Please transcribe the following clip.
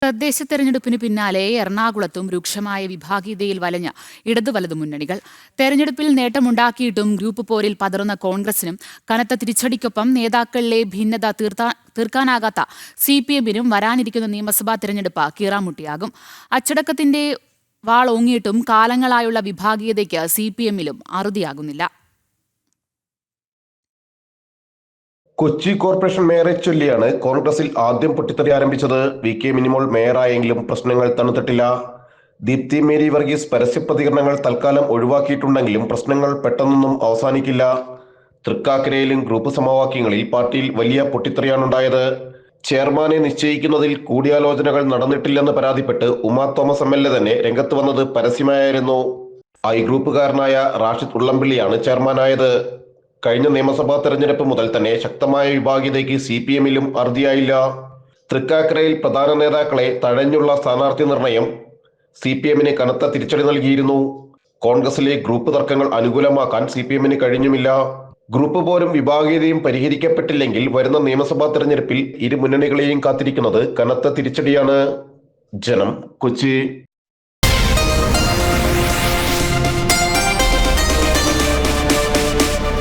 തദ്ദേശ തെരഞ്ഞെടുപ്പിന് പിന്നാലെ എറണാകുളത്തും രൂക്ഷമായ വിഭാഗീയതയിൽ വലഞ്ഞ ഇടതു വലതു മുന്നണികൾ. തെരഞ്ഞെടുപ്പിൽ നേട്ടമുണ്ടാക്കിയിട്ടും ഗ്രൂപ്പ് പോരിൽ പതറുന്ന കോൺഗ്രസിനും കനത്ത തിരിച്ചടിക്കൊപ്പം നേതാക്കളിലെ ഭിന്നത തീർക്കാനാകാത്ത CPM-നും വരാനിരിക്കുന്ന നിയമസഭാ തെരഞ്ഞെടുപ്പ് കീറാമുട്ടിയാകും. അച്ചടക്കത്തിന്റെ വാളോങ്ങിയിട്ടും കാലങ്ങളായുള്ള വിഭാഗീയതയ്ക്ക് CPM-ലും അറുതിയാകുന്നില്ല. കൊച്ചി കോർപ്പറേഷൻ മേയറെ ചൊല്ലിയാണ് കോൺഗ്രസിൽ ആദ്യം പൊട്ടിത്തെറി ആരംഭിച്ചത്. VK മിനിമോൾ മേയറായെങ്കിലും പ്രശ്നങ്ങൾ തണുത്തിട്ടില്ല. ദീപ്തി മേരി വർഗീസ് പരസ്യ പ്രതികരണങ്ങൾ തൽക്കാലം ഒഴിവാക്കിയിട്ടുണ്ടെങ്കിലും പ്രശ്നങ്ങൾ പെട്ടെന്നൊന്നും അവസാനിക്കില്ല. തൃക്കാക്കരയിലും ഗ്രൂപ്പ് സമവാക്യങ്ങളിൽ പാർട്ടിയിൽ വലിയ പൊട്ടിത്തെറിയാണുണ്ടായത്. ചെയർമാനെ നിശ്ചയിക്കുന്നതിൽ കൂടിയാലോചനകൾ നടന്നിട്ടില്ലെന്ന് പരാതിപ്പെട്ട് ഉമാ തോമസ് MLA തന്നെ രംഗത്ത് വന്നത് പരസ്യമായിരുന്നു. ഗ്രൂപ്പുകാരനായ റാഷിദ് ഉള്ളംപിള്ളിയാണ് ചെയർമാനായത്. കഴിഞ്ഞ നിയമസഭാ തെരഞ്ഞെടുപ്പ് മുതൽ തന്നെ ശക്തമായ വിഭാഗീയതയ്ക്ക് CPM-ലും അറുതിയായില്ല. തൃക്കാക്കരയിൽ പ്രധാന നേതാക്കളെ തഴഞ്ഞുള്ള സ്ഥാനാർത്ഥി നിർണയം CPM-ന് കനത്ത തിരിച്ചടി നൽകിയിരുന്നു. കോൺഗ്രസിലെ ഗ്രൂപ്പ് തർക്കങ്ങൾ അനുകൂലമാക്കാൻ CPM-ന് കഴിഞ്ഞുമില്ല. ഗ്രൂപ്പ് പോരും വിഭാഗീയതയും പരിഹരിക്കപ്പെട്ടില്ലെങ്കിൽ വരുന്ന നിയമസഭാ തെരഞ്ഞെടുപ്പിൽ ഇരു മുന്നണികളെയും കാത്തിരിക്കുന്നത് കനത്ത തിരിച്ചടിയാണ്. ജനം, കൊച്ചി.